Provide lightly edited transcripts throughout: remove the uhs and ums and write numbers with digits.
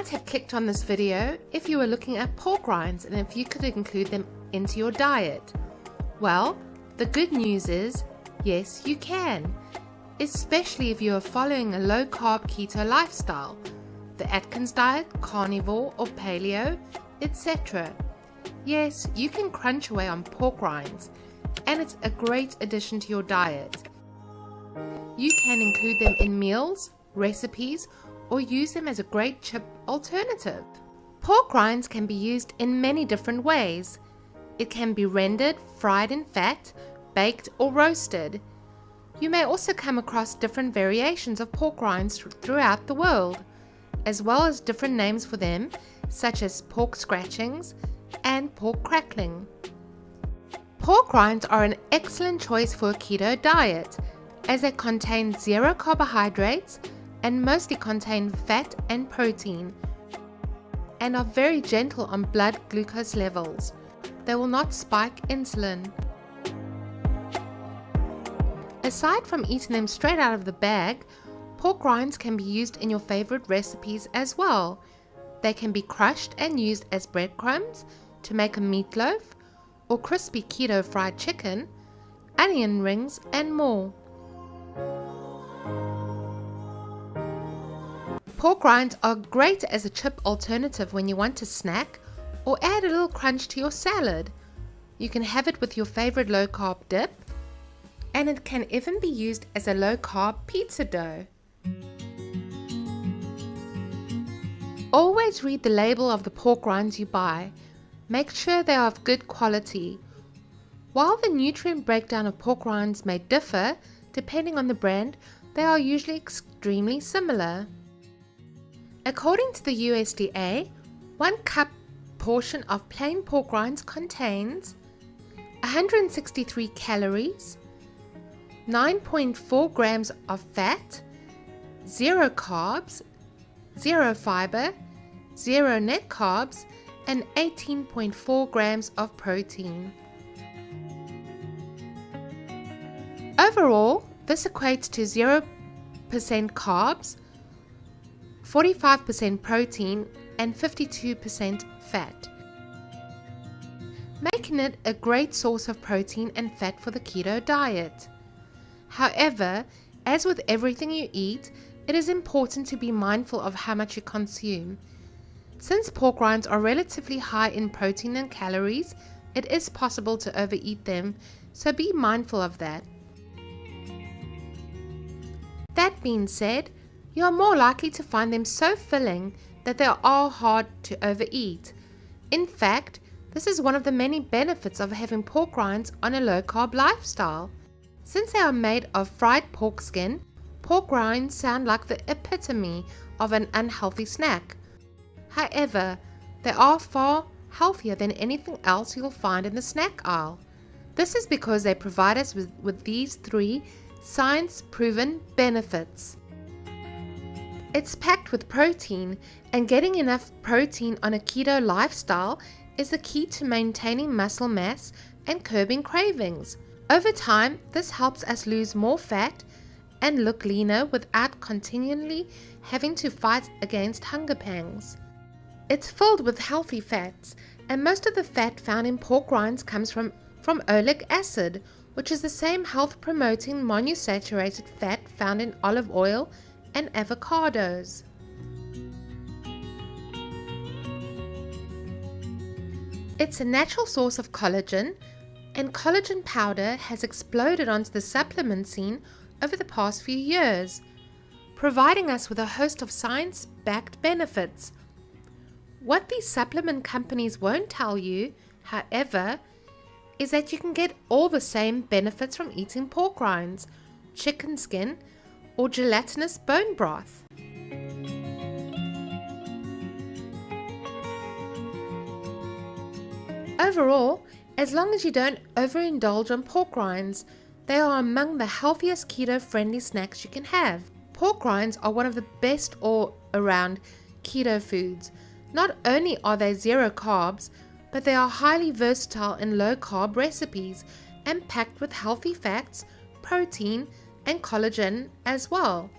might have clicked on this video if you were looking at pork rinds and if you could include them into your diet. Well, the good news is, yes, you can, especially if you are following a low-carb keto lifestyle, the Atkins Diet, Carnivore or Paleo, etc. Yes, you can crunch away on pork rinds, and it's a great addition to your diet. You can include them in meals, recipes, or use them as a great chip alternative. Pork rinds can be used in many different ways. It can be rendered, fried in fat, baked or roasted. You may also come across different variations of pork rinds throughout the world, as well as different names for them, such as pork scratchings and pork crackling. Pork rinds are an excellent choice for a keto diet, as they contain zero carbohydrates and mostly contain fat and protein, and are very gentle on blood glucose levels. They will not spike insulin. Aside from eating them straight out of the bag, pork rinds can be used in your favorite recipes as well. They can be crushed and used as breadcrumbs to make a meatloaf, or crispy keto fried chicken, onion rings, and more. Pork rinds are great as a chip alternative when you want to snack or add a little crunch to your salad. You can have it with your favorite low-carb dip, and it can even be used as a low-carb pizza dough. Always read the label of the pork rinds you buy. Make sure they are of good quality. While the nutrient breakdown of pork rinds may differ depending on the brand, they are usually extremely similar. According to the USDA, 1 cup portion of plain pork rinds contains 163 calories, 9.4 grams of fat, 0 carbs, 0 fiber, 0 net carbs, and 18.4 grams of protein. Overall, this equates to 0% carbs, 45% protein, and 52% fat, making it a great source of protein and fat for the keto diet. However, as with everything you eat, it is important to be mindful of how much you consume. Since pork rinds are relatively high in protein and calories, it is possible to overeat them, so be mindful of that. That being said, you are more likely to find them so filling that they are hard to overeat. In fact, this is one of the many benefits of having pork rinds on a low-carb lifestyle. Since they are made of fried pork skin, pork rinds sound like the epitome of an unhealthy snack. However, they are far healthier than anything else you'll find in the snack aisle. This is because they provide us with these 3 science-proven benefits. It's packed with protein, and getting enough protein on a keto lifestyle is the key to maintaining muscle mass and curbing cravings. Over time, this helps us lose more fat and look leaner without continually having to fight against hunger pangs. It's filled with healthy fats, and most of the fat found in pork rinds comes from oleic acid, which is the same health-promoting monounsaturated fat found in olive oil and avocados. It's a natural source of collagen, and collagen powder has exploded onto the supplement scene over the past few years, providing us with a host of science-backed benefits. What these supplement companies won't tell you, however, is that you can get all the same benefits from eating pork rinds, chicken skin, or gelatinous bone broth. Overall, as long as you don't overindulge on pork rinds, they are among the healthiest keto-friendly snacks you can have. Pork rinds are one of the best all-around keto foods. Not only are they 0 carbs, but they are highly versatile in low-carb recipes and packed with healthy fats, protein, and collagen as well.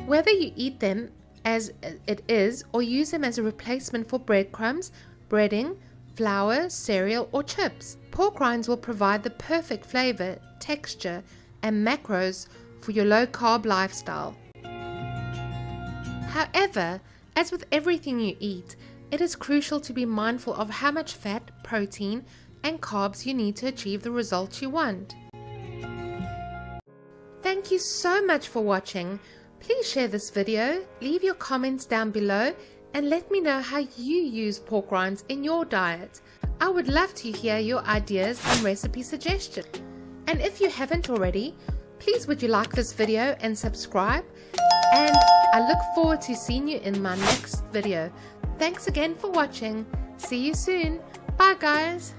Whether you eat them as it is or use them as a replacement for breadcrumbs, breading, flour, cereal, or chips, pork rinds will provide the perfect flavor, texture, and macros for your low-carb lifestyle. However, as with everything you eat, it is crucial to be mindful of how much fat, protein, and carbs you need to achieve the results you want. Thank you so much for watching. Please share this video, leave your comments down below, and let me know how you use pork rinds in your diet. I would love to hear your ideas and recipe suggestions. And if you haven't already, please would you like this video and subscribe? And I look forward to seeing you in my next video. Thanks again for watching. See you soon. Bye guys.